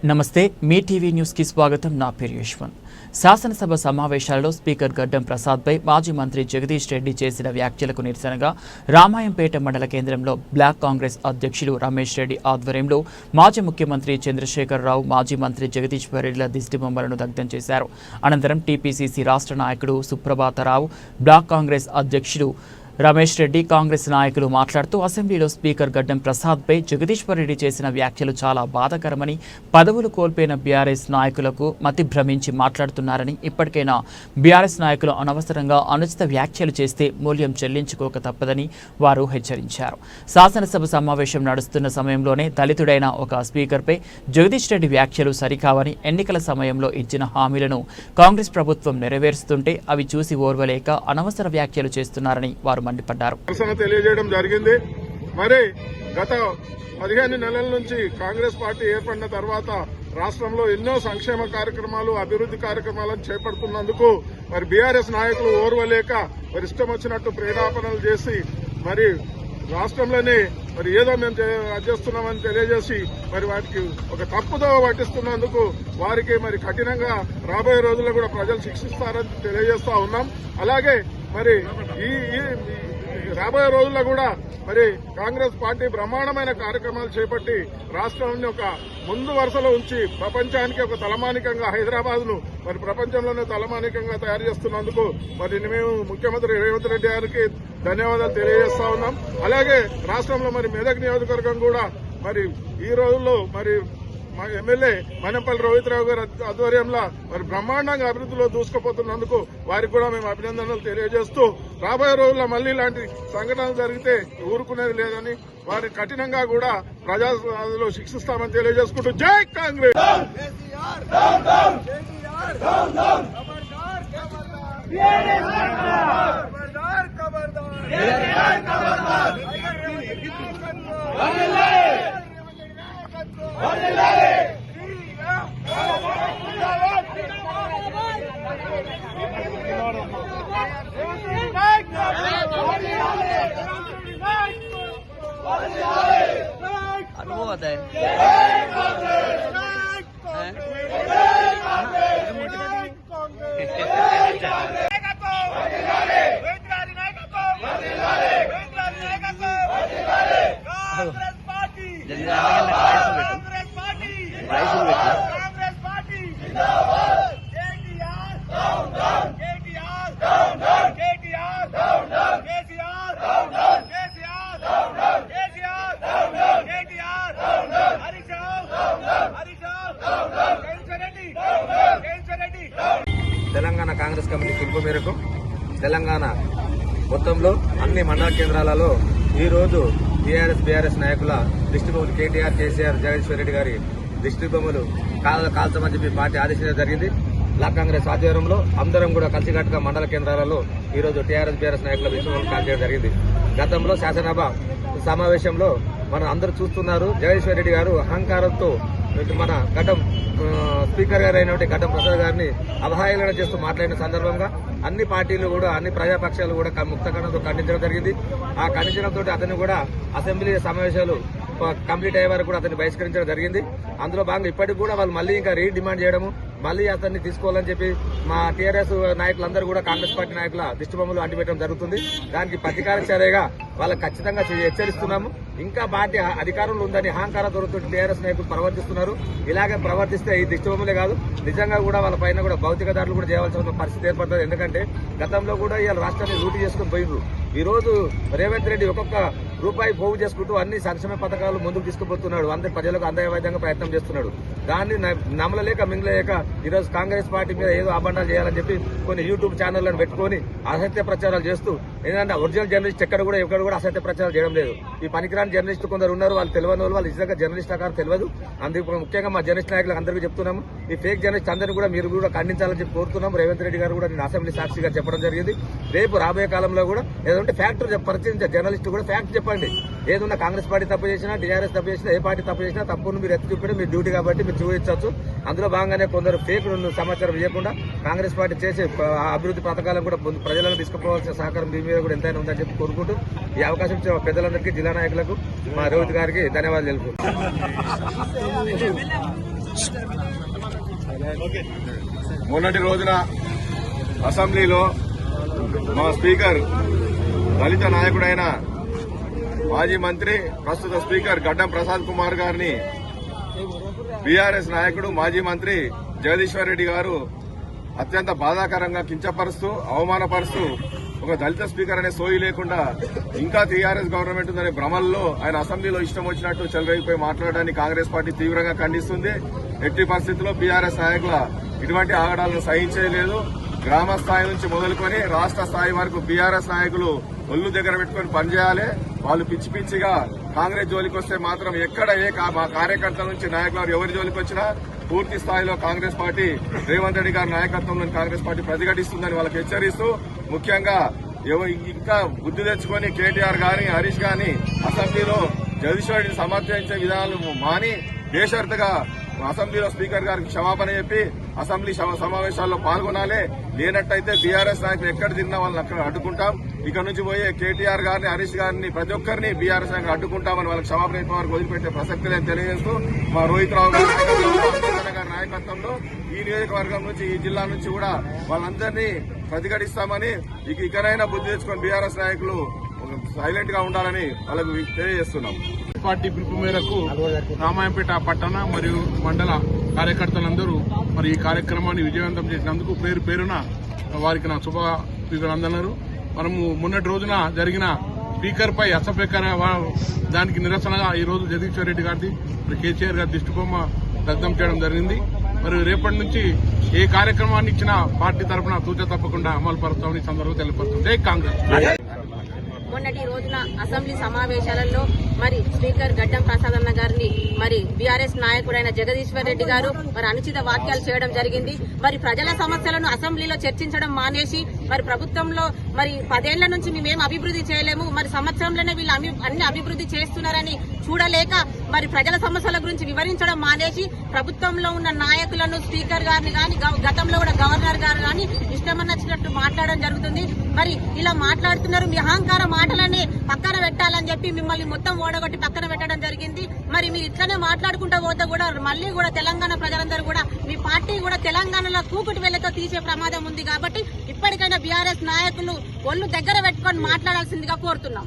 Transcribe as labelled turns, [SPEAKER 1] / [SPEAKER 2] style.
[SPEAKER 1] నమస్తే మీ TV news కి స్వాగతం. నా పేరు యశ్వంత్. శాసనసభ సమావేశాలలో స్పీకర్ గడ్డం ప్రసాద్పై మాజీ మంత్రి జగదీష్ రెడ్డి చేసిన వ్యాఖ్యలకు నిరసనగా రామాయంపేట మండల కేంద్రంలో బ్లాక్ కాంగ్రెస్ అధ్యక్షులు రమేష్ రెడ్డి ఆధ్వర్యంలో మాజీ ముఖ్యమంత్రి చంద్రశేఖరరావు, మాజీ మంత్రి జగదీష్ రెడ్డిల దిష్టిబొమ్మలను దగ్ధం చేశారు. అనంతరం టీపీసీసీ రాష్ట్ర నాయకుడు సుప్రభాతరావు, బ్లాక్ కాంగ్రెస్ అధ్యక్షుడు రమేష్ రెడ్డి, కాంగ్రెస్ నాయకులు మాట్లాడుతూ అసెంబ్లీలో స్పీకర్ గడ్డం ప్రసాద్పై జగదీశ్వర్ రెడ్డి చేసిన వ్యాఖ్యలు చాలా బాధాకరమని, పదవులు కోల్పోయిన బీఆర్ఎస్ నాయకులకు మతి భ్రమించి మాట్లాడుతున్నారని, ఇప్పటికైనా బీఆర్ఎస్ నాయకులు అనవసరంగా అనుచిత వ్యాఖ్యలు చేస్తే మూల్యం చెల్లించుకోక తప్పదని వారు హెచ్చరించారు. శాసనసభ సమావేశం నడుస్తున్న సమయంలోనే దళితుడైన ఒక స్పీకర్పై జగదీష్ రెడ్డి వ్యాఖ్యలు సరికావని, ఎన్నికల సమయంలో ఇచ్చిన హామీలను కాంగ్రెస్ ప్రభుత్వం నెరవేరుస్తుంటే అవి చూసి ఓర్వలేక అనవసర వ్యాఖ్యలు చేస్తున్నారని వారు మండిపడ్డారు.
[SPEAKER 2] తెలియజేయడం జరిగింది. మరి గత 15 నెలల నుంచి కాంగ్రెస్ పార్టీ ఏర్పడిన తర్వాత రాష్ట్రంలో ఎన్నో సంక్షేమ కార్యక్రమాలు, అభివృద్ధి కార్యక్రమాలను చేపడుతున్నందుకు మరి బీఆర్ఎస్ నాయకులు ఓర్వలేక మరి ఇష్టం వచ్చినట్టు ప్రేరేపణలు చేసి మరి రాష్ట్రంలోనే మరి ఏదో మేము చేస్తున్నామని తెలియజేసి మరి వాటికి ఒక తప్పుదో పట్టిస్తున్నందుకు వారికి మరి కఠినంగా రాబోయే రోజుల్లో కూడా ప్రజలు శిక్షిస్తారని తెలియజేస్తా ఉన్నాం. అలాగే మరి ఈ రాబోయే రోజుల్లో కూడా మరి కాంగ్రెస్ పార్టీ బ్రహ్మాండమైన కార్యక్రమాలు చేపట్టి రాష్ట్రాన్ని ఒక ముందు వరుసలో ఉంచి ప్రపంచానికి ఒక తలమానికంగా హైదరాబాద్ ను మరి ప్రపంచంలోనే తలమానికంగా తయారు చేస్తున్నందుకు మరి మేము ముఖ్యమంత్రి రేవంత్ రెడ్డి గారికి ధన్యవాదాలు తెలియజేస్తా ఉన్నాం. అలాగే రాష్ట్రంలో మరి మెదక్ నియోజకవర్గం కూడా మరి ఈ రోజుల్లో మరి మా ఎమ్మెల్యే మనంపల్లి రోహిత్రావు గారి ఆధ్వర్యంలో మరి బ్రహ్మాండంగా అభివృద్ధిలో దూసుకుపోతున్నందుకు వారికి కూడా మేము అభినందనలు తెలియజేస్తూ రాబోయే రోజుల్లో మళ్లీ ఇలాంటి సంఘటనలు జరిగితే ఊరుకునేది లేదని వారి కఠినంగా కూడా ప్రజాలో శిక్షిస్తామని తెలియజేసుకుంటూ జై కాంగ్రెస్.
[SPEAKER 3] अनुभव है తెలంగాణ కాంగ్రెస్ కమిటీ పిలుపు మేరకు తెలంగాణ మొత్తంలో అన్ని మండల కేంద్రాలలో ఈ రోజు టీఆర్ఎస్ బీఆర్ఎస్ నాయకుల దిష్టిబొమ్మలు కేటీఆర్, కేసీఆర్, జగదీశ్వర్ రెడ్డి గారి దిష్టిబొమ్మలు కాల్చమని చెప్పి పార్టీ ఆదేశించడం జరిగింది. బ్లాక్ కాంగ్రెస్ ఆధ్వర్యంలో అందరం కూడా కలిసికట్టుగా మండల కేంద్రాలలో ఈ రోజు టీఆర్ఎస్ బీఆర్ఎస్ నాయకుల దిష్టిబొమ్మలు కాల్చడం జరిగింది. గతంలో శాసనసభ సమావేశంలో మనం అందరూ చూస్తున్నారు, జగదీశ్వర్ రెడ్డి గారు అహంకారంతో మన గడ్డం స్పీకర్ గారు అయినటువంటి గడ్డం ప్రసాద్ గారిని అవహేళన చేస్తూ మాట్లాడిన సందర్భంగా అన్ని పార్టీలు కూడా, అన్ని ప్రజాపక్షాలు కూడా ముక్తకండంతో ఖండించడం జరిగింది. ఆ ఖండించడంతో అతన్ని కూడా అసెంబ్లీ సమావేశాలు కంప్లీట్ అయ్యే వరకు కూడా అతన్ని బహిష్కరించడం జరిగింది. అందులో భాగంగా ఇప్పటికి కూడా వాళ్ళు మళ్లీ ఇంకా డిమాండ్ చేయడము, మళ్లీ అతన్ని తీసుకోవాలని చెప్పి మా టీఆర్ఎస్ నాయకులందరూ కూడా కాంగ్రెస్ పార్టీ నాయకుల దిష్టిబొమ్మలు అంటిపెట్టడం జరుగుతుంది. దానికి ప్రతీకార చర్యగా వాళ్ళకి ఖచ్చితంగా హెచ్చరిస్తున్నాము. ఇంకా పార్టీ అధికారంలో ఉందని అహంకారంతో టీఆర్ఎస్ నాయకులు ప్రవర్తిస్తున్నారు. ఇలాగే ప్రవర్తిస్తే ఈ దిష్టిబొమ్మలే కాదు, నిజంగా కూడా వాళ్ళ పైన కూడా భౌతిక దాడులు కూడా చేయవలసిన పరిస్థితి ఏర్పడుతుంది. ఎందుకంటే గతంలో కూడా ఇవాళ రాష్ట్రాన్ని లూటీ చేసుకుని పోయిండ్రు. ఈ రోజు రేవంత్ రెడ్డి ఒక్కొక్క రూపాయి పోగు చేసుకుంటూ అన్ని సంక్షేమ పథకాలు ముందుకు తీసుకుపోతున్నాడు, అందరి ప్రజలకు అందే విధంగా ప్రయత్నం చేస్తున్నాడు. దాన్ని నమ్మలేక మింగలేక ఈరోజు కాంగ్రెస్ పార్టీ మీద ఏదో అబండాలు చేయాలని చెప్పి కొన్ని యూట్యూబ్ ఛానళ్లను పెట్టుకుని అసత్య ప్రచారాలు చేస్తూ, ఏంటంటే ఒరిజినల్ జర్నలిస్ట్ ఎక్కడ కూడా అసత్య ప్రచారాలు చేయడం లేదు. ఈ పనికిరాని జర్నలిస్టు కొందరు ఉన్నారు, వాళ్ళు తెలియని వాళ్ళు నిజంగా జర్నలిస్ట్ ఆకారం తెలియదు. అందుకు ముఖ్యంగా మా జర్నలిస్ట్ నాయకులకు అందరికీ చెప్తున్నాము, ఈ ఫేక్ జర్నలిస్ట్ అందరినీ కూడా మీరు కూడా ఖండించాలని చెప్పి కోరుతున్నాము. రేవంత్ రెడ్డి గారు కూడా నేను అసెంబ్లీ సాక్షిగా చెప్పడం జరిగింది. రేపు రాబోయే కాలంలో కూడా ఏదంటే ఫ్యాక్టర్ పరిచయించే జర్నలిస్ట్ కూడా ఫ్యాక్ట్ చెప్పండి. ఏదన్నా కాంగ్రెస్ పార్టీ తప్పు చేసినా, టీఆర్ఎస్ తప్పు చేసినా, ఏ పార్టీ తప్పు చేసినా తప్పును మీరు ఎత్తి చూపడం మీ డ్యూటీ కాబట్టి మీరు చూపించవచ్చు. అందులో భాగంగానే కొందరు ఫేక్ సమాచారం ఇవ్వకుండా కాంగ్రెస్ పార్టీ చేసే అభివృద్ధి పథకాలను కూడా ప్రజలను తీసుకుపోవాల్సిన సహకారం మీ మీద కూడా ఎంతైనా ఉందని చెప్పి కోరుకుంటూ ఈ అవకాశం ఇచ్చిన పెద్దలందరికీ, జిల్లా నాయకులకు, మా రేవంత్ గారికి ధన్యవాదాలు తెలుపుకుంటున్నాను.
[SPEAKER 2] మొన్నటి రోజున అసెంబ్లీలో మా స్పీకర్ దళిత నాయకుడైన మాజీ మంత్రి ప్రస్తుత స్పీకర్ గడ్డం ప్రసాద్ కుమార్ గారిని బీఆర్ఎస్ నాయకుడు మాజీ మంత్రి జగదీశ్వర్ రెడ్డి గారు అత్యంత బాధాకరంగా కించపరుస్తూ అవమానపరుస్తూ ఒక దళిత స్పీకర్ అనే సోయి లేకుండా ఇంకా టీఆర్ఎస్ గవర్నమెంట్ ఉందనే భ్రమల్లో ఆయన అసెంబ్లీలో ఇష్టం వచ్చినట్టు చెలరేగిపోయి మాట్లాడడాన్ని కాంగ్రెస్ పార్టీ తీవ్రంగా ఖండిస్తుంది. ఎట్టి పరిస్థితుల్లో బీఆర్ఎస్ నాయకుల ఇటువంటి ఆగడాలను సహించలేదు. గ్రామ స్థాయి నుంచి మొదలుకొని రాష్ట్ర స్థాయి వరకు బీఆర్ఎస్ నాయకులు ఒళ్ళు దగ్గర పెట్టుకుని పనిచేయాలి. వాళ్ళు పిచ్చి పిచ్చిగా కాంగ్రెస్ జోలికి వస్తే మాత్రం ఎక్కడ మా కార్యకర్తల నుంచి నాయకులు ఎవరి జోలికి వచ్చినా పూర్తి స్థాయిలో కాంగ్రెస్ పార్టీ రేవంత్ రెడ్డి గారి నాయకత్వంలోని కాంగ్రెస్ పార్టీ ప్రతిఘటిస్తుందని వాళ్ళకి హెచ్చరిస్తూ, ముఖ్యంగా ఇంకా బుద్ధి తెచ్చుకొని కేటీఆర్ గాని హరీష్ గాని అసెంబ్లీలో జగదీశ్వర్ రెడ్డిని సమర్థించే విధానాలు మాని బేషరతుగా అసెంబ్లీలో స్పీకర్ గారికి క్షమాపణ చెప్పి అసెంబ్లీ సమావేశాల్లో పాల్గొనాలి. లేనట్టయితే బీఆర్ఎస్ నాయకులు ఎక్కడ తిన్నా వాళ్ళని అక్కడ అడ్డుకుంటాం. ఇక్కడ నుంచి పోయే కేటీఆర్ గారిని హరీష్ గారిని ప్రతి ఒక్కరిని బీఆర్ఎస్ నాయకులు అడ్డుకుంటామని వాళ్ళకి క్షమాపణ చెప్పే వారికి వదిలిపెట్టే ప్రసక్తి లేని తెలియజేస్తూ మా రోహిత్ రావు గారి నాయకత్వంలో ఈ నియోజకవర్గం నుంచి ఈ జిల్లా నుంచి కూడా వాళ్ళందరినీ ప్రతిఘటిస్తామని ఇకనైనా బుద్ధి తెచ్చుకొని బీఆర్ఎస్ నాయకులు సైలెంట్ గా ఉండాలని వాళ్ళకు తెలియజేస్తున్నాం.
[SPEAKER 4] పార్టీ పిలుపు మేరకు రామాయంపేట పట్టణ మరియు మండల కార్యకర్తలందరూ మరి ఈ కార్యక్రమాన్ని విజయవంతం చేసినందుకు పేరు పేరున వారికి నా శుభాభినందనలు. మనము మొన్నటి రోజున జరిగిన స్పీకర్ పై అసభ్యకర దానికి నిరసనగా ఈ రోజు జగదీశ్వర్ రెడ్డి గారిది మరి కేసీఆర్ గారి దిష్టిబొమ్మ దగ్ధం చేయడం జరిగింది. మరి రేపటి నుంచి ఏ కార్యక్రమాన్ని ఇచ్చినా పార్టీ తరఫున తూచ తప్పకుండా అమలు పరుస్తామని సందర్భంగా తెలియపరుస్తుంది. జై కాంగ్రెస్.
[SPEAKER 5] మొన్నటి రోజున అసెంబ్లీ సమావేశాలలో మరి స్పీకర్ గడ్డం ప్రసాద్ అన్న గారిని మరి బీఆర్ఎస్ నాయకుడైన జగదీశ్వర్ రెడ్డి గారు మరి అనుచిత వ్యాఖ్యలు చేయడం జరిగింది. మరి ప్రజల సమస్యలను అసెంబ్లీలో చర్చించడం మానేసి మరి ప్రభుత్వంలో మరి 10 ఏళ్ల నుంచి మేమేం అభివృద్ధి చేయలేము, మరి సంవత్సరంలోనే వీళ్ళు అన్ని అభివృద్ధి చేస్తున్నారని చూడలేక మరి ప్రజల సమస్యల గురించి వివరించడం మానేసి ప్రభుత్వంలో ఉన్న నాయకులను స్పీకర్ గారిని గాని గతంలో కూడా గవర్నర్ గారు గాని ఇష్టమన్నచ్చినట్టు మాట్లాడడం జరుగుతుంది. మరి ఇలా మాట్లాడుతున్నారు. మీ అహంకార మాటలని పక్కన పెట్టాలని చెప్పి మిమ్మల్ని మొత్తం ఓడగొట్టి పక్కన పెట్టడం జరిగింది. మరి మీరు ఇట్లనే మాట్లాడుకుంటూ పోతే కూడా మళ్ళీ కూడా తెలంగాణ ప్రజలందరూ కూడా మీ పార్టీ కూడా తెలంగాణలో కూకుటి వేళ్లతో తీసే ప్రమాదం ఉంది. కాబట్టి ఇప్పటికైనా బీఆర్ఎస్ నాయకులు ఒళ్ళు దగ్గర పెట్టుకొని మాట్లాడాల్సిందిగా కోరుతున్నాం.